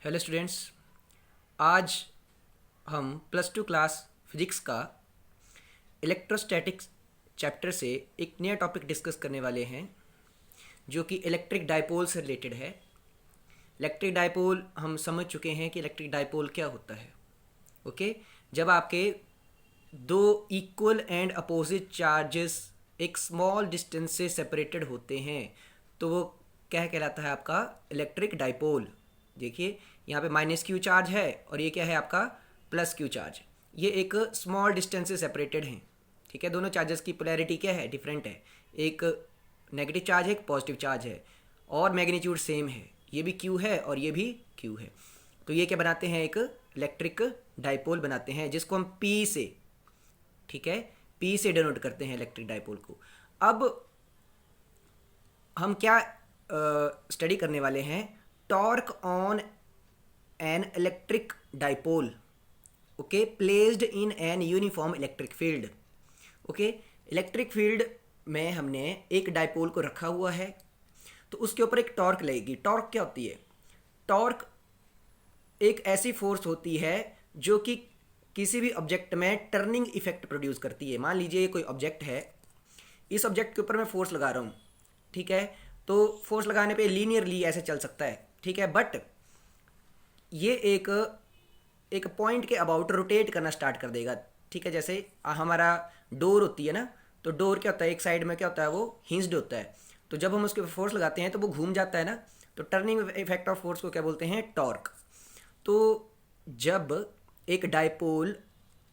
Hello students. आज हम plus two class physics का इलेक्ट्रोस्टैटिक्स चैप्टर से एक नया टॉपिक डिस्कस करने वाले हैं जो कि इलेक्ट्रिक डाइपोल से रिलेटेड है। इलेक्ट्रिक डाइपोल हम समझ चुके हैं कि इलेक्ट्रिक डाइपोल क्या होता है। ओके, जब आपके दो इक्वल एंड अपोजिट चार्जेस एक स्मॉल डिस्टेंस से सेपरेटेड होते हैं तो वो क्या कहलाता है? आपका इलेक्ट्रिक डाइपोल। देखिए यहाँ पे माइनस क्यू चार्ज है और ये क्या है? आपका प्लस क्यू चार्ज। ये एक स्मॉल डिस्टेंस से सेपरेटेड हैं। ठीक है, दोनों चार्जेस की पोलैरिटी क्या है? डिफरेंट है। एक नेगेटिव चार्ज है, एक पॉजिटिव चार्ज है और मैग्नीट्यूड सेम है। ये भी क्यू है और ये भी क्यू है। तो ये क्या बनाते हैं? एक इलेक्ट्रिक डाइपोल बनाते हैं जिसको हम पी से, ठीक है, पी से डिनोट करते हैं इलेक्ट्रिक डाइपोल को। अब हम क्या स्टडी करने वाले हैं? Torque on an electric dipole, okay, placed in an uniform electric field. Okay, electric field में हमने एक डाइपोल को रखा हुआ है तो उसके ऊपर एक टॉर्क लगेगी। टॉर्क क्या होती है? टॉर्क एक ऐसी फोर्स होती है जो कि किसी भी ऑब्जेक्ट में टर्निंग इफेक्ट प्रोड्यूस करती है। मान लीजिए ये कोई ऑब्जेक्ट है, इस ऑब्जेक्ट के ऊपर मैं फोर्स लगा रहा हूँ, ठीक है, तो फोर्स लगाने पे लीनियरली ऐसे चल सकता है, ठीक है, बट ये एक पॉइंट के अबाउट रोटेट करना स्टार्ट कर देगा। ठीक है, जैसे हमारा डोर होती है ना, तो डोर क्या होता है? एक साइड में क्या होता है? वो हिंज्ड होता है। तो जब हम उसके फोर्स लगाते हैं तो वो घूम जाता है ना, तो टर्निंग इफेक्ट ऑफ फोर्स को क्या बोलते हैं? टॉर्क। तो जब एक डाइपोल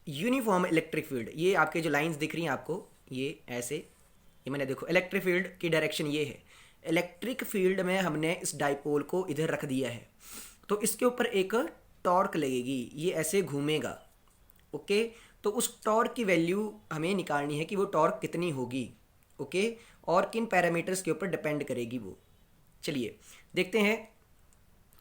यूनिफॉर्म इलेक्ट्रिक फील्ड, ये आपके जो लाइंस दिख रही हैं आपको, ये ऐसे, ये मैंने देखो इलेक्ट्रिक फील्ड की डायरेक्शन ये है। इलेक्ट्रिक फील्ड में हमने इस डाइपोल को इधर रख दिया है तो इसके ऊपर एक टॉर्क लगेगी, ये ऐसे घूमेगा। ओके, तो उस टॉर्क की वैल्यू हमें निकालनी है कि वो टॉर्क कितनी होगी। ओके, और किन पैरामीटर्स के ऊपर डिपेंड करेगी वो। चलिए देखते हैं।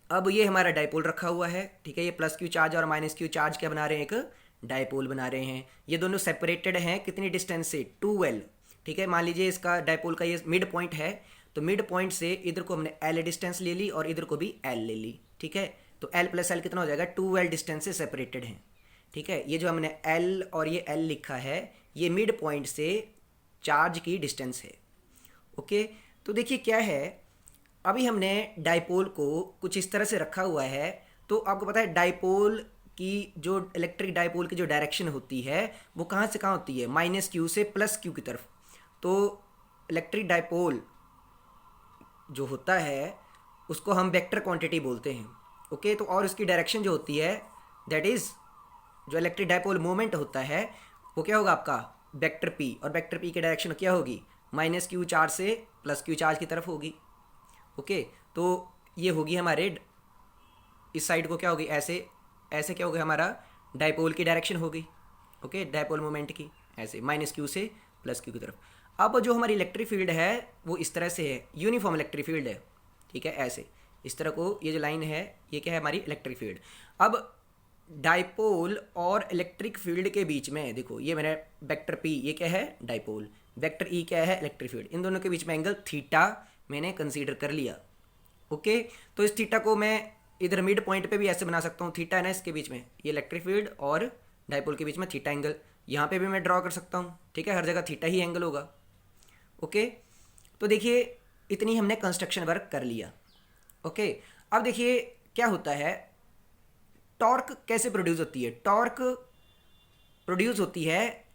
अब ये हमारा डाइपोल रखा हुआ है, ठीक है, ये प्लस क्यू चार्ज और माइनस क्यू चार्ज क्या बना रहे हैं? एक डाइपोल बना रहे हैं। ये दोनों सेपरेटेड हैं कितनी डिस्टेंस से? 2L। ठीक है, मान लीजिए इसका डाइपोल का ये मिड पॉइंट है, तो मिड पॉइंट से इधर को हमने L डिस्टेंस ले ली और इधर को भी L ले ली। ठीक है, तो L प्लस L कितना हो जाएगा? 2L डिस्टेंस से सेपरेटेड हैं। ठीक है, ये जो हमने L और ये L लिखा है, ये मिड पॉइंट से चार्ज की डिस्टेंस है। ओके, तो देखिए क्या है, अभी हमने डाइपोल को कुछ इस तरह से रखा हुआ है। तो आपको पता है डाइपोल की जो इलेक्ट्रिक डाइपोल की जो डायरेक्शन होती है वो कहाँ से कहाँ होती है? माइनस क्यू से प्लस क्यू की तरफ। तो इलेक्ट्रिक डाइपोल जो होता है उसको हम वेक्टर क्वांटिटी बोलते हैं। ओके, तो और उसकी डायरेक्शन जो होती है, दैट इज़ जो इलेक्ट्रिक डाइपोल मोमेंट होता है वो क्या होगा? आपका वेक्टर पी, और वेक्टर पी की डायरेक्शन क्या होगी? माइनस क्यू चार्ज से प्लस क्यू चार्ज की तरफ होगी। ओके, तो ये होगी हमारे इस साइड को क्या होगी? ऐसे ऐसे क्या होगा? हमारा डाइपोल की डायरेक्शन होगी। ओके, डाइपोल मोमेंट की ऐसे माइनस क्यू से प्लस क्यू की तरफ। अब जो हमारी इलेक्ट्रिक फील्ड है वो इस तरह से है, यूनिफॉर्म इलेक्ट्रिक फील्ड है। ठीक है, ऐसे इस तरह को ये जो लाइन है ये क्या है? हमारी इलेक्ट्रिक फील्ड। अब डाइपोल और इलेक्ट्रिक फील्ड के बीच में देखो, ये मैंने वेक्टर पी, ये क्या है? डाइपोल। वेक्टर ई क्या है? Electric field. इन दोनों के बीच में एंगल थीटा मैंने कंसीडर कर लिया। ओके, तो इस थीटा को मैं इधर मिड पॉइंट पे भी ऐसे बना सकता हूँ। थीटा है ना इसके बीच में, ये इलेक्ट्रिक फील्ड और डाइपोल के बीच में थीटा एंगल, यहाँ पे भी मैं ड्रॉ कर सकता हूँ। ठीक है, हर जगह थीटा ही एंगल होगा। ओके, तो देखिए इतनी हमने कंस्ट्रक्शन वर्क कर लिया। ओके, अब देखिए क्या होता है, टॉर्क कैसे प्रोड्यूस होती है? टॉर्क प्रोड्यूस होती है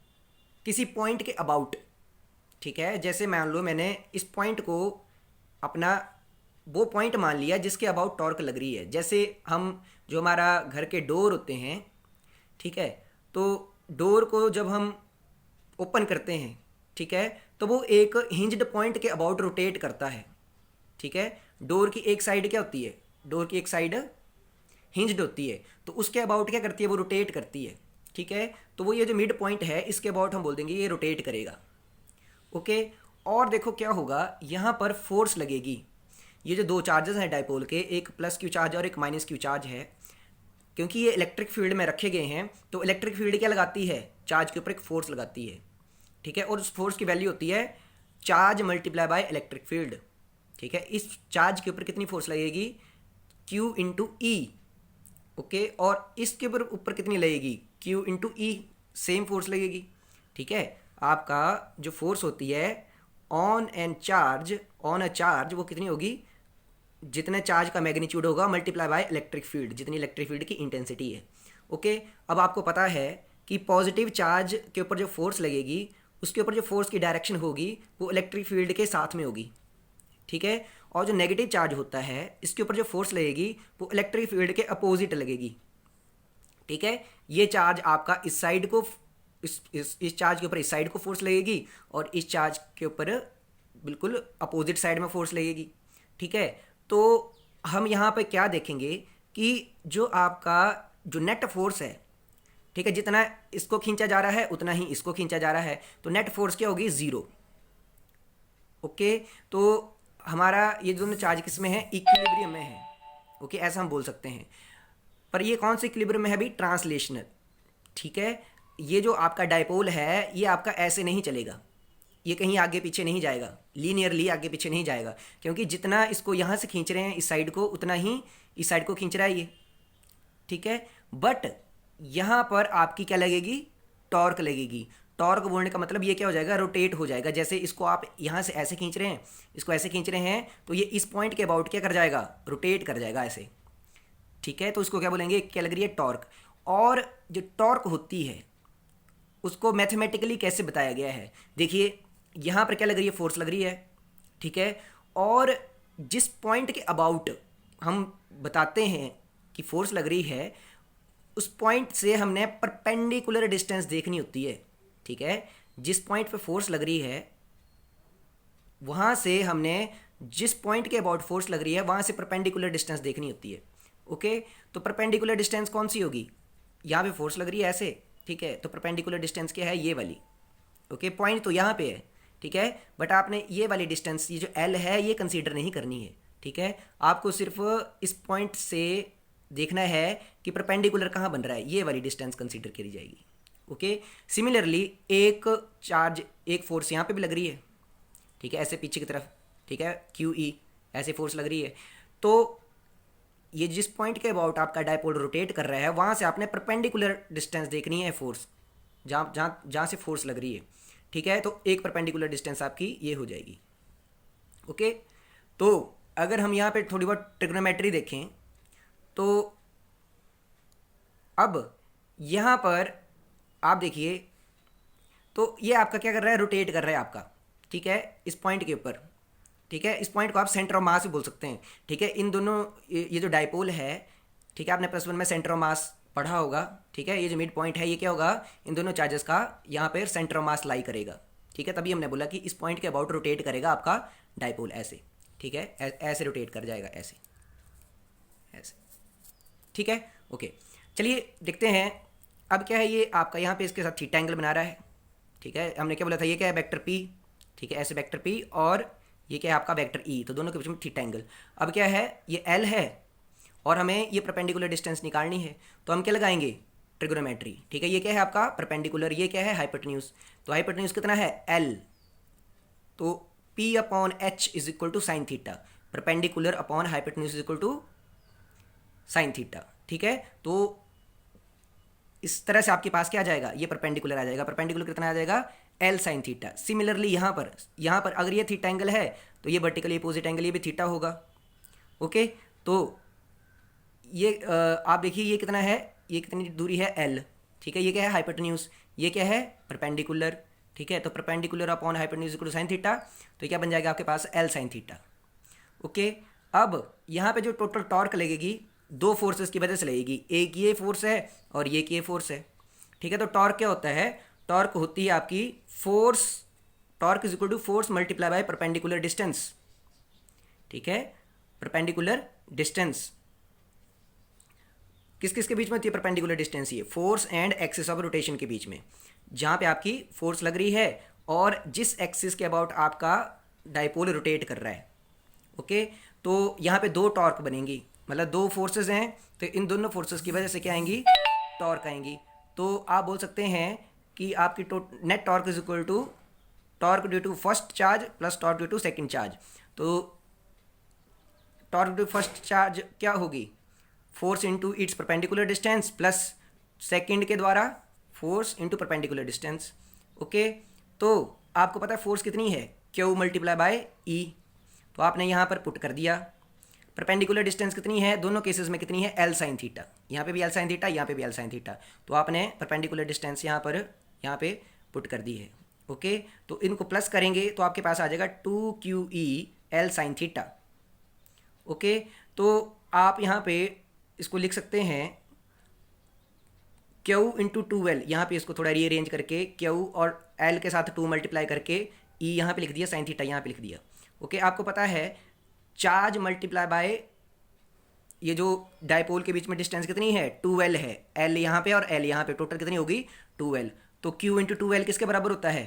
किसी पॉइंट के अबाउट। ठीक है, जैसे मान लो मैंने इस पॉइंट को अपना वो पॉइंट मान लिया जिसके अबाउट टॉर्क लग रही है। जैसे हम जो हमारा घर के डोर होते हैं, ठीक है, तो डोर को जब हम ओपन करते हैं, ठीक है, तो वो एक हिंज्ड पॉइंट के अबाउट रोटेट करता है। ठीक है, डोर की एक साइड क्या होती है? डोर की एक साइड हिंज्ड होती है, तो उसके अबाउट क्या करती है? वो रोटेट करती है। ठीक है, तो वो ये जो मिड पॉइंट है इसके अबाउट हम बोल देंगे ये रोटेट करेगा। ओके, और देखो क्या होगा, यहाँ पर फोर्स लगेगी। ये जो दो चार्जेस हैं डाइपोल के, एक प्लस क्यू चार्ज और एक माइनस क्यू चार्ज है, क्योंकि ये इलेक्ट्रिक फील्ड में रखे गए हैं तो इलेक्ट्रिक फील्ड क्या लगाती है? चार्ज के ऊपर एक फोर्स लगाती है। ठीक है, और उस फोर्स की वैल्यू होती है charge multiply by electric field. ठीक है, इस चार्ज के ऊपर कितनी फोर्स लगेगी? Q इंटू ई। ओके, और इसके ऊपर कितनी लगेगी, Q इंटू ई, सेम फोर्स लगेगी। ठीक है, आपका जो फोर्स होती है ऑन अ चार्ज वो कितनी होगी, जितने चार्ज का मैग्नीट्यूड होगा मल्टीप्लाई बाय इलेक्ट्रिक फील्ड, जितनी इलेक्ट्रिक फील्ड की इंटेंसिटी है। ओके, अब आपको पता है कि पॉजिटिव चार्ज के ऊपर जो फोर्स लगेगी उसके ऊपर जो फोर्स की डायरेक्शन होगी वो इलेक्ट्रिक फील्ड के साथ में होगी। ठीक है, और जो नेगेटिव चार्ज होता है इसके ऊपर जो फोर्स लगेगी वो इलेक्ट्रिक फील्ड के अपोजिट लगेगी। ठीक है, ये चार्ज आपका इस साइड को, इस चार्ज के ऊपर इस साइड को फोर्स लगेगी और इस चार्ज के ऊपर बिल्कुल अपोजिट साइड में फोर्स लगेगी। ठीक है, तो हम यहाँ पे क्या देखेंगे कि जो आपका जो नेट फोर्स है, ठीक है, जितना इसको खींचा जा रहा है उतना ही इसको खींचा जा रहा है, तो नेट फोर्स क्या होगी, ज़ीरो। ओके, तो हमारा ये दोनों चार्ज किस में है, इक्विलिब्रियम में है। ओके, ऐसा हम बोल सकते हैं। पर ये कौन से इक्विलिब्रियम में है भाई, ट्रांसलेशनल। ठीक है, ये जो आपका डायपोल है ये आपका ऐसे नहीं चलेगा, ये कहीं आगे पीछे नहीं जाएगा, लीनियरली आगे पीछे नहीं जाएगा, क्योंकि जितना इसको यहाँ से खींच रहे हैं इस साइड को उतना ही इस साइड को खींच रहा है ये। ठीक है, बट यहाँ पर आपकी क्या लगेगी, टॉर्क लगेगी। टॉर्क बोलने का मतलब ये क्या हो जाएगा, रोटेट हो जाएगा। जैसे इसको आप यहाँ से ऐसे खींच रहे हैं, इसको ऐसे खींच रहे हैं, तो ये इस पॉइंट के अबाउट क्या कर जाएगा, रोटेट कर जाएगा ऐसे। ठीक है, तो इसको क्या बोलेंगे, क्या लग रही है, टॉर्क। और जो टॉर्क होती है उसको मैथमेटिकली कैसे बताया गया है, देखिए यहाँ पर क्या लग रही है, फोर्स लग रही है। ठीक है, और जिस पॉइंट के अबाउट हम बताते हैं कि फोर्स लग रही है उस पॉइंट से हमने परपेंडिकुलर डिस्टेंस देखनी होती है। ठीक है, जिस पॉइंट पे फोर्स लग रही है वहाँ से हमने जिस पॉइंट के अबाउट फोर्स लग रही है वहाँ से परपेंडिकुलर डिस्टेंस देखनी होती है। ओके, तो परपेंडिकुलर डिस्टेंस कौन सी होगी, यहाँ पे फोर्स लग रही है ऐसे। ठीक है, तो परपेंडिकुलर डिस्टेंस क्या है, ये वाली। ओके, पॉइंट तो यहाँ पे है। ठीक है, बट आपने ये वाली डिस्टेंस, ये जो एल है ये कंसीडर नहीं करनी है। ठीक है, आपको सिर्फ इस पॉइंट से देखना है कि परपेंडिकुलर कहाँ बन रहा है, ये वाली डिस्टेंस कंसीडर करी जाएगी। ओके, सिमिलरली एक चार्ज, एक फोर्स यहाँ पे भी लग रही है। ठीक है, ऐसे पीछे की तरफ। ठीक है, क्यू ई ऐसे फोर्स लग रही है, तो ये जिस पॉइंट के अबाउट आपका डायपोल रोटेट कर रहा है वहाँ से आपने परपेंडिकुलर डिस्टेंस देखनी है फोर्स, जहाँ जहाँ जहाँ से फोर्स लग रही है। ठीक है, तो एक परपेंडिकुलर डिस्टेंस आपकी ये हो जाएगी। ओके, तो अगर हम यहाँ पे थोड़ी बहुत ट्रिग्नोमेट्री देखें तो अब यहाँ पर आप देखिए, तो ये आपका क्या कर रहा है, रोटेट कर रहा है आपका। ठीक है, इस पॉइंट के ऊपर। ठीक है, इस पॉइंट को आप सेंटर ऑफ मास भी बोल सकते हैं। ठीक है, इन दोनों, ये जो डायपोल है, ठीक है, आपने +1 में सेंटर ऑफ मास पढ़ा होगा। ठीक है, ये जो मिड पॉइंट है ये क्या होगा, इन दोनों चार्जेस का यहाँ पर सेंटर ऑफ मास लाई करेगा। ठीक है, तभी हमने बोला कि इस पॉइंट के अबाउट रोटेट करेगा आपका डायपोल ऐसे। ठीक है, ऐसे रोटेट कर जाएगा, ऐसे ऐसे। ठीक है, ओके, चलिए देखते हैं अब क्या है। ये आपका यहाँ पे इसके साथ थीटा एंगल बना रहा है। ठीक है, हमने क्या बोला था, ये क्या है, वेक्टर पी। ठीक है, ऐसे वेक्टर पी, और ये क्या है आपका वेक्टर ई, तो दोनों के बीच में थीटा एंगल। अब क्या है, ये एल है और हमें ये परपेंडिकुलर डिस्टेंस निकालनी है, तो हम क्या लगाएंगे, ट्रिग्नोमेट्री। ठीक है, ये क्या है आपका परपेंडिकुलर, ये क्या है हाइपोटेन्यूज, तो हाइपोटेन्यूज कितना है, एल, तो p upon h is equal to sine theta, perpendicular upon hypotenuse is equal to sine theta. ठीक है, तो इस तरह से आपके पास क्या आ जाएगा, ये परपेंडिकुलर आ जाएगा, परपेंडिकुलर कितना आ जाएगा, एल साइन थीटा। सिमिलरली यहाँ पर अगर ये थीटा एंगल है तो ये वर्टिकली अपोजिट एंगल ये भी थीटा होगा। ओके, तो ये आप देखिए ये कितना है, ये कितनी दूरी है, एल। ठीक है, ये क्या है, हाइपोटेन्यूज, ये क्या है, परपेंडिकुलर। ठीक है, तो perpendicular upon hypotenuse equal to sine theta, तो क्या बन जाएगा आपके पास, एल साइन थीटा। ओके, अब यहाँ पे जो टोटल टॉर्क लगेगी दो फोर्सेस की वजह से लगेगी, एक ये फोर्स है और ये फोर्स है। ठीक है, तो टॉर्क क्या होता है, टॉर्क होती है आपकी force, torque is equal to force multiply by perpendicular distance. ठीक है, परपेंडिकुलर डिस्टेंस किस किस के बीच में होती है, परपेंडिकुलर डिस्टेंस, ये force and axis of rotation के बीच में, जहाँ पे आपकी फोर्स लग रही है और जिस एक्सिस के अबाउट आपका डायपोल रोटेट कर रहा है। ओके, तो यहाँ पे दो टॉर्क बनेंगी, मतलब दो फोर्सेस हैं, तो इन दोनों फोर्सेस की वजह से क्या आएंगी, टॉर्क आएंगी। तो आप बोल सकते हैं कि आपकी net torque is equal to torque due to first charge plus torque due to second charge. तो टॉर्क ड्यू फर्स्ट चार्ज क्या होगी, force into its perpendicular distance plus second के द्वारा force into perpendicular distance. Okay, तो आपको पता है force कितनी है, क्यू मल्टीप्लाई बाय ई, तो आपने यहाँ पर पुट कर दिया। परपेंडिकुलर डिस्टेंस कितनी है दोनों केसेस में, कितनी है, एल साइन थीटा, यहाँ पे भी एल साइन थीटा, यहाँ पे भी एल साइन थीटा, तो आपने परपेंडिकुलर डिस्टेंस यहाँ पे पुट कर दी है। ओके, तो इनको प्लस करेंगे तो आपके पास आ जाएगा 2QE L sine theta. Okay, तो आप यहाँ पे इसको लिख सकते हैं Q इंटू 2L, यहाँ पे इसको थोड़ा रीअरेंज करके Q और L के साथ 2 मल्टीप्लाई करके E यहाँ पे लिख दिया, साइन थीटा यहाँ पे लिख दिया। ओके, आपको पता है चार्ज मल्टीप्लाई बाय ये जो डायपोल के बीच में डिस्टेंस कितनी है, 2L है, L यहाँ पे और L यहाँ पे, टोटल कितनी होगी 2L, तो Q इंटू 2L किसके बराबर होता है,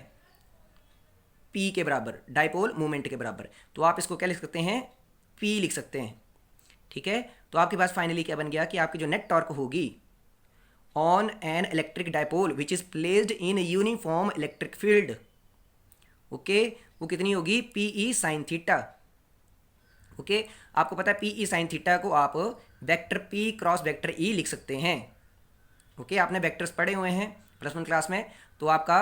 P के बराबर, डायपोल मोमेंट के बराबर। तो आप इसको क्या लिख सकते हैं, P लिख सकते हैं। ठीक है, तो आपके पास फाइनली क्या बन गया कि आपकी जो नेट टॉर्क होगी on an electric dipole which is placed in uniform electric field, okay, वो कितनी होगी, PE साइन थीटा। ओके, आपको पता है PE साइन थीटा को आप vector P cross vector E लिख सकते हैं। ओके, आपने वेक्टर्स पढ़े हुए हैं +1 क्लास में, तो आपका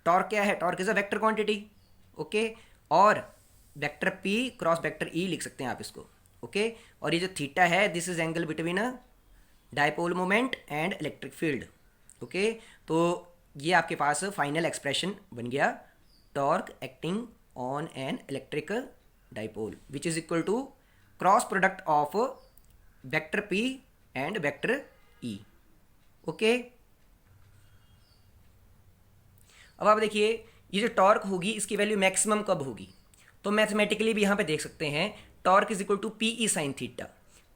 टॉर्क क्या है, torque is a vector quantity. Okay, और vector P cross vector E लिख सकते हैं आप इसको। ओके, और ये जो थीटा है this is angle between a dipole moment and electric field. Okay, तो ये आपके पास फाइनल एक्सप्रेशन बन गया, torque acting on an electric dipole which is equal to cross product of vector P and vector E। Okay, अब आप देखिए ये जो टॉर्क होगी इसकी वैल्यू मैक्सिमम कब होगी, तो मैथमेटिकली भी यहाँ पे देख सकते हैं, torque is equal to PE sine theta.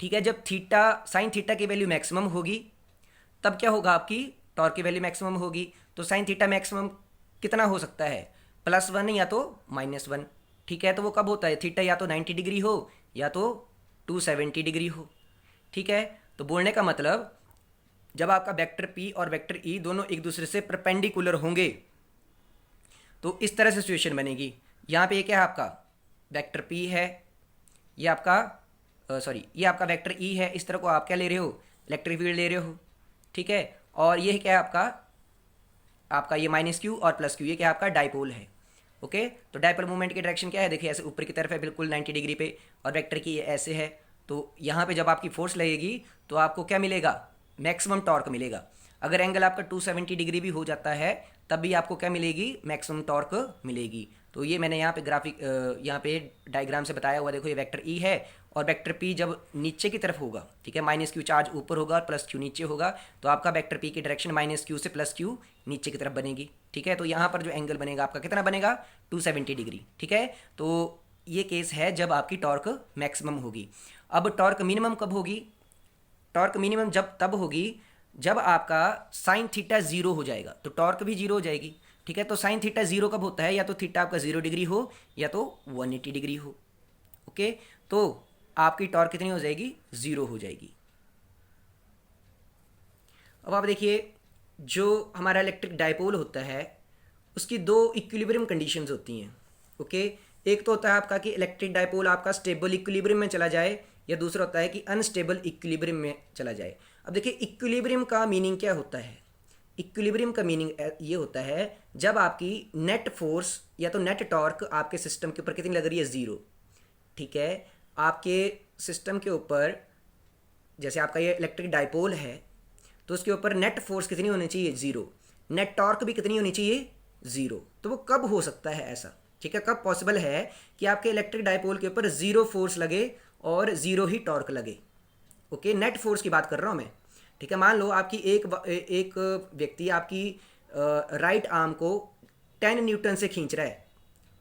ठीक है, जब थीटा साइन थीटा की वैल्यू मैक्सिमम होगी तब क्या होगा, आपकी टॉर्क की वैल्यू मैक्सिमम होगी, तो साइन थीटा मैक्सिमम कितना हो सकता है, +1 या तो -1। ठीक है, तो वो कब होता है, थीटा या तो 90 डिग्री हो या तो 270 डिग्री हो। ठीक है, तो बोलने का मतलब जब आपका वेक्टर P और वेक्टर E दोनों एक दूसरे से परपेंडिकुलर होंगे तो इस तरह से सिचुएशन बनेगी। यहाँ पे ये क्या है, आपका वेक्टर P है, ये आपका ये आपका वेक्टर E है, इस तरह को आप क्या ले रहे हो, इलेक्ट्रिक फील्ड ले रहे हो। ठीक है, और ये क्या है आपका ये -Q और +Q, ये क्या है, आपका डायपोल है। ओके, तो डायपोल मूवमेंट की डायरेक्शन क्या है, देखिए ऐसे ऊपर की तरफ है बिल्कुल 90 डिग्री पे, और वेक्टर की ये ऐसे है, तो यहाँ पे जब आपकी फोर्स लगेगी तो आपको क्या मिलेगा, मैक्सिमम टॉर्क मिलेगा। अगर एंगल आपका 270 डिग्री भी हो जाता है तब भी आपको क्या मिलेगी, मैक्सिमम टॉर्क मिलेगी। तो ये मैंने यहाँ पे ग्राफिक यहाँ पे डायग्राम से बताया हुआ, देखो ये वेक्टर E है और वेक्टर P जब नीचे की तरफ होगा, ठीक है, -Q चार्ज ऊपर होगा और +Q नीचे होगा, तो आपका वेक्टर P की डायरेक्शन -Q से +Q नीचे की तरफ बनेगी। ठीक है, तो यहाँ पर जो एंगल बनेगा आपका कितना बनेगा, 270 डिग्री। ठीक है, तो ये केस है जब आपकी टॉर्क मैक्सिमम होगी। अब टॉर्क मिनिमम कब होगी, टॉर्क मिनिमम जब तब होगी जब आपका साइन थीटा 0 हो जाएगा, तो टॉर्क भी 0 हो जाएगी। ठीक है, तो साइन थीटा 0 कब होता है, या तो थीटा आपका 0 डिग्री हो या तो 180 डिग्री हो। ओके, तो आपकी टॉर्क कितनी हो जाएगी, 0 हो जाएगी। अब आप देखिए जो हमारा इलेक्ट्रिक डायपोल होता है उसकी 2 इक्विलिब्रियम कंडीशंस होती हैं। ओके, एक तो होता है आपका कि इलेक्ट्रिक डायपोल आपका स्टेबल इक्विलिब्रियम में चला जाए, या दूसरा होता है कि अनस्टेबल इक्विलिब्रियम में चला जाए। अब देखिए इक्विलिब्रियम का मीनिंग क्या होता है, इक्विलिब्रियम का मीनिंग ये होता है जब आपकी नेट फोर्स या तो नेट टॉर्क आपके सिस्टम के ऊपर कितनी लग रही है, 0। ठीक है, आपके सिस्टम के ऊपर जैसे आपका ये इलेक्ट्रिक डायपोल है तो उसके ऊपर नेट फोर्स कितनी होनी चाहिए, 0, नेट टॉर्क भी कितनी होनी चाहिए, 0। तो वो कब हो सकता है ऐसा, ठीक है, कब पॉसिबल है कि आपके इलेक्ट्रिक डायपोल के ऊपर 0 फोर्स लगे और 0 ही टॉर्क लगे। ओके, नेट फोर्स की बात कर रहा हूँ मैं। ठीक है, मान लो आपकी एक व्यक्ति आपकी राइट आर्म को 10 न्यूटन से खींच रहा है,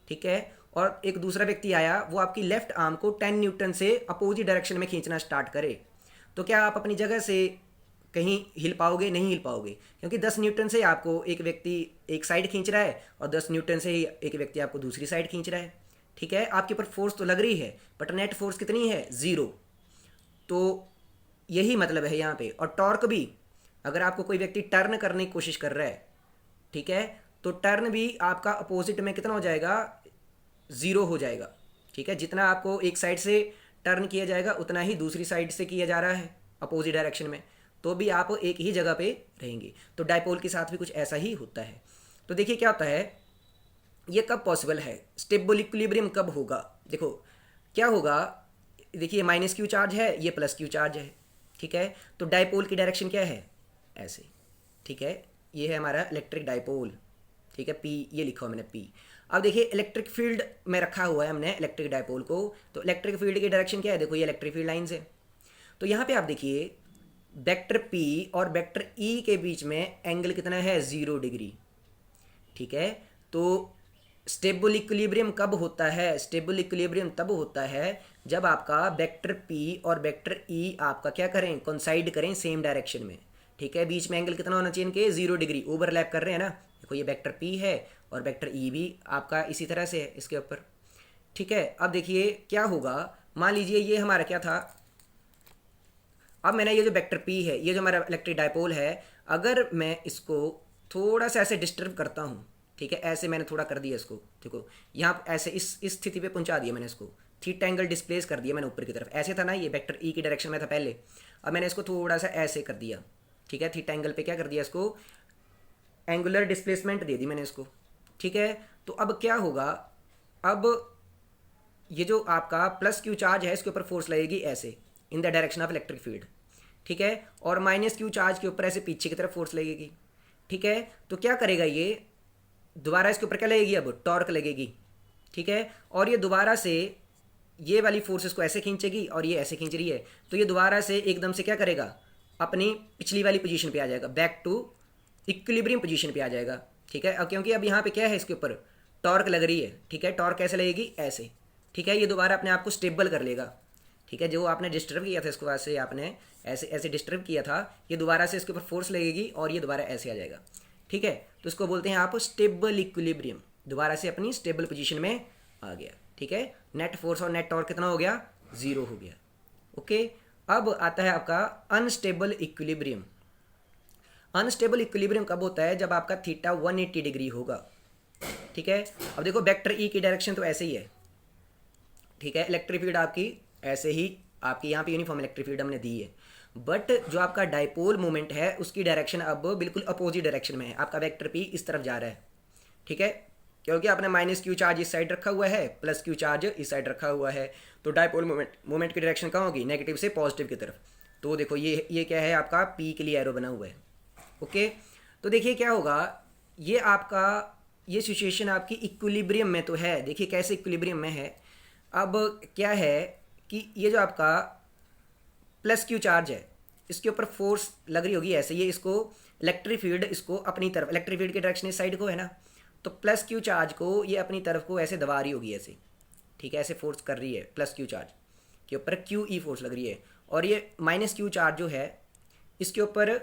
ठीक है, और एक दूसरा व्यक्ति आया वो आपकी लेफ्ट आर्म को 10 न्यूटन से अपोजिट डायरेक्शन में खींचना स्टार्ट करे, तो क्या आप अपनी जगह से कहीं हिल पाओगे, नहीं हिल पाओगे, क्योंकि 10 न्यूटन से आपको एक व्यक्ति एक साइड खींच रहा है और 10 न्यूटन से एक व्यक्ति आपको दूसरी साइड खींच रहा है। ठीक है, आपके ऊपर फोर्स तो लग रही है बट नेट फोर्स कितनी है, 0। तो यही मतलब है यहाँ पे। और टॉर्क भी, अगर आपको कोई व्यक्ति टर्न करने की कोशिश कर रहा है, ठीक है, तो टर्न भी आपका अपोजिट में कितना हो जाएगा, 0 हो जाएगा। ठीक है, जितना आपको एक साइड से टर्न किया जाएगा उतना ही दूसरी साइड से किया जा रहा है। अपोजिट डायरेक्शन में, तो भी आप एक ही जगह पे रहेंगे। तो डायपोल के साथ भी कुछ ऐसा ही होता है। तो देखिए क्या होता है, ये कब पॉसिबल है, स्टेबल इक्विलिब्रियम कब होगा। देखो क्या होगा, देखिए माइनस क्यू चार्ज है, ये प्लस क्यू चार्ज है, ठीक है। तो डायपोल की डायरेक्शन क्या है, ऐसे, ठीक है। ये है हमारा इलेक्ट्रिक डायपोल, ठीक है, पी ये लिखा हुआ मैंने पी। अब देखिए इलेक्ट्रिक फील्ड में रखा हुआ है हमने इलेक्ट्रिक डायपोल को, तो इलेक्ट्रिक फील्ड की डायरेक्शन क्या है, देखो ये इलेक्ट्रिक फील्ड लाइन्स है। तो यहाँ पे आप देखिए वेक्टर पी और वेक्टर ई के बीच में एंगल कितना है, 0 डिग्री, ठीक है। तो स्टेबल इक्विलिब्रियम कब होता है, स्टेबल इक्विलिब्रियम तब होता है जब आपका वेक्टर पी और वेक्टर ई आपका क्या करें, कोइंसाइड करें सेम डायरेक्शन में, ठीक है। बीच में एंगल कितना होना चाहिए इनके, 0 डिग्री, ओवरलैप कर रहे हैं ना। देखो ये वेक्टर पी है और वेक्टर ई भी आपका इसी तरह से है इसके ऊपर, ठीक है। अब देखिए क्या होगा, मान लीजिए ये हमारा क्या था, अब मैंने ये जो वेक्टर पी है, ये जो हमारा इलेक्ट्रिक डायपोल है, अगर मैं इसको थोड़ा सा ऐसे डिस्टर्ब करता हूँ, ठीक है, ऐसे मैंने थोड़ा कर दिया इसको, देखो यहाँ ऐसे इस स्थिति पे पहुंचा दिया मैंने इसको, थीटा एंगल डिस्प्लेस कर दिया मैंने ऊपर की तरफ, ऐसे था ना ये वेक्टर ई की डायरेक्शन में था पहले, अब मैंने इसको थोड़ा सा ऐसे कर दिया, ठीक है, थीटा एंगल पे क्या कर दिया इसको, एंगुलर डिस्प्लेसमेंट दे दी मैंने इसको, ठीक है। तो अब क्या होगा, अब ये जो आपका प्लस क्यू चार्ज है इसके ऊपर फोर्स लगेगी ऐसे in the direction of electric field, ठीक है, और माइनस क्यू चार्ज के ऊपर ऐसे पीछे की तरफ फोर्स लगेगी, ठीक है। तो क्या करेगा ये, दोबारा इसके ऊपर क्या लगेगी, अब टॉर्क लगेगी, ठीक है, और ये दोबारा से ये वाली फोर्स इसको ऐसे खींचेगी और ये ऐसे खींच रही है, तो ये दोबारा से एकदम से क्या करेगा, अपनी पिछली वाली पोजीशन पे आ जाएगा, बैक टू इक्विलिब्रियम पोजीशन पे आ जाएगा, ठीक है। अब क्योंकि अब यहाँ पे क्या है, इसके ऊपर टॉर्क लग रही है, ठीक है, टॉर्क कैसे लगेगी, ऐसे, ठीक है। ये दोबारा अपने आप को स्टेबल कर लेगा, ठीक है, जो आपने डिस्टर्ब किया था इसको ऐसे आपने ऐसे ऐसे डिस्टर्ब किया था, ये दोबारा से इसके ऊपर फोर्स लगेगी और ये दोबारा ऐसे आ जाएगा, ठीक है। तो इसको बोलते हैं आप स्टेबल इक्विलिब्रियम, दोबारा से अपनी स्टेबल पोजीशन में आ गया, ठीक है। नेट फोर्स और नेट टॉर्क कितना हो गया, 0 हो गया, ओके। अब आता है आपका अनस्टेबल इक्विलिब्रियम। अनस्टेबल इक्विलिब्रियम कब होता है, जब आपका थीटा 180 डिग्री होगा, ठीक है। अब देखो वेक्टर ई की डायरेक्शन तो ऐसे ही है, ठीक है, इलेक्ट्रिक फील्ड आपकी ऐसे ही, आपकी यहाँ पे यूनिफॉर्म इलेक्ट्रिक फील्ड हमने दी है, बट जो आपका डायपोल मोमेंट है उसकी डायरेक्शन अब बिल्कुल अपोजिट डायरेक्शन में है, आपका वेक्टर पी इस तरफ जा रहा है, ठीक है, क्योंकि आपने माइनस क्यू चार्ज इस साइड रखा हुआ है, प्लस क्यू चार्ज इस साइड रखा हुआ है, तो डायपोल मोमेंट की डायरेक्शन कहाँ होगी, नेगेटिव से पॉजिटिव की तरफ। तो देखो ये क्या है, आपका पी के लिए एरो बना हुआ है, ओके। तो देखिए क्या होगा, ये आपका ये सिचुएशन आपकी इक्विलिब्रियम में तो है, देखिए कैसे इक्विलिब्रियम में है। अब क्या है कि ये जो आपका प्लस क्यू चार्ज है इसके ऊपर फोर्स लग रही होगी ऐसे, ये इसको इलेक्ट्रिक फील्ड इसको अपनी तरफ, इलेक्ट्रिक फील्ड की डायरेक्शन इस साइड को है ना, तो प्लस क्यू चार्ज को ये अपनी तरफ को ऐसे दबा रही होगी ऐसे, ठीक है, ऐसे फोर्स कर रही है, प्लस क्यू चार्ज के ऊपर क्यू ई फोर्स लग रही है, और ये माइनस क्यू चार्ज जो है इसके ऊपर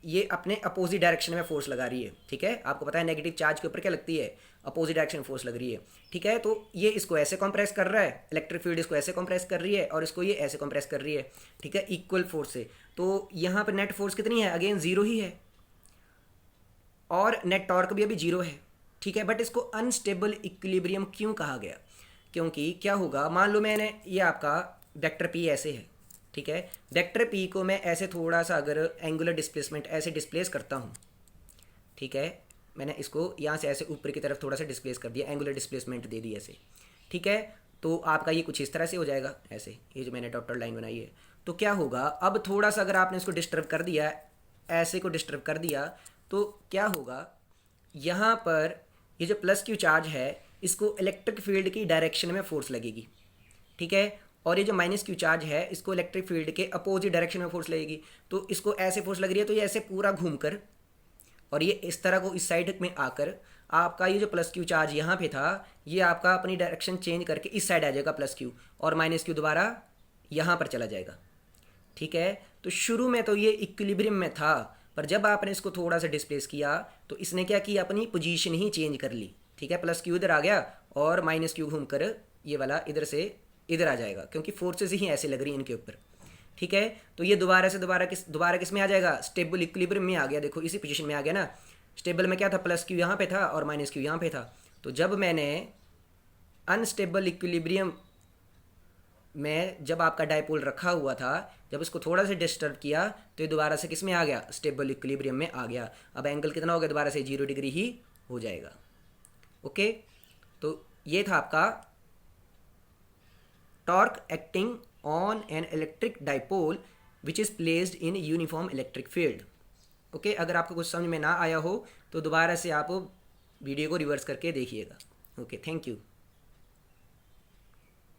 ये अपने अपोजिट डायरेक्शन में फोर्स लगा रही है, ठीक है। आपको पता है नेगेटिव चार्ज के ऊपर क्या लगती है, अपोजिट डायरेक्शन में फोर्स लग रही है, ठीक है। तो ये इसको ऐसे कंप्रेस कर रहा है, इलेक्ट्रिक फील्ड इसको ऐसे कंप्रेस कर रही है और इसको ये ऐसे कंप्रेस कर रही है, ठीक है, इक्वल फोर्स से। तो यहाँ पर नेट फोर्स कितनी है, अगेन 0 ही है, और नेट टॉर्क भी अभी 0 है, ठीक है। बट इसको अनस्टेबल इक्विलिब्रियम क्यों कहा गया, क्योंकि क्या होगा, मान लो मैंने ये आपका वेक्टर पी ऐसे है, ठीक है, वेक्टर पी को मैं ऐसे थोड़ा सा अगर एंगुलर डिस्प्लेसमेंट ऐसे डिस्प्लेस करता हूँ, ठीक है, मैंने इसको यहाँ से ऐसे ऊपर की तरफ थोड़ा सा डिस्प्लेस कर दिया, एंगुलर डिस्प्लेसमेंट दे दी ऐसे, ठीक है। तो आपका ये कुछ इस तरह से हो जाएगा ऐसे, ये जो मैंने डॉटेड लाइन बनाई है। तो क्या होगा, अब थोड़ा सा अगर आपने इसको डिस्टर्ब कर दिया, ऐसे को डिस्टर्ब कर दिया, तो क्या होगा, यहाँ पर ये जो प्लस क्यू चार्ज है इसको इलेक्ट्रिक फील्ड की डायरेक्शन में फोर्स लगेगी, ठीक है, और ये जो माइनस क्यू चार्ज है इसको इलेक्ट्रिक फील्ड के अपोजिट डायरेक्शन में फोर्स लगेगी। तो इसको ऐसे फोर्स लग रही है, तो ये ऐसे पूरा घूमकर और ये इस तरह को इस साइड में आकर आपका ये जो प्लस क्यू चार्ज यहाँ पे था ये आपका अपनी डायरेक्शन चेंज करके इस साइड आ जाएगा प्लस क्यू, और माइनस क्यू दोबारा यहाँ पर चला जाएगा, ठीक है। तो शुरू में तो ये इक्विलिब्रियम में था, पर जब आपने इसको थोड़ा सा डिस्प्लेस किया तो इसने क्या किया, अपनी पोजीशन ही चेंज कर ली, ठीक है, प्लस क्यू इधर आ गया और माइनस क्यू घूमकर ये वाला इधर से इधर आ जाएगा, क्योंकि फोर्सेस ही ऐसे लग रही हैं इनके ऊपर, ठीक है। तो ये दोबारा से दोबारा किस में आ जाएगा, स्टेबल इक्विलिब्रियम में आ गया, देखो इसी पोजीशन में आ गया ना। स्टेबल में क्या था, प्लस क्यू यहाँ पे था और माइनस क्यू यहाँ पे था। तो जब मैंने अनस्टेबल इक्विलिब्रियम मैं जब आपका डायपोल रखा हुआ था, जब इसको थोड़ा सा डिस्टर्ब किया तो ये दोबारा से किस में आ गया, स्टेबल इक्विलिब्रियम में आ गया। अब एंगल कितना हो गया, दोबारा से 0 डिग्री ही हो जाएगा। ओके, तो ये था आपका torque acting on an electric dipole which is placed in uniform electric field. Okay, अगर आपको कुछ समझ में ना आया हो तो दोबारा से आप वीडियो को रिवर्स करके देखिएगा। Okay, thank you.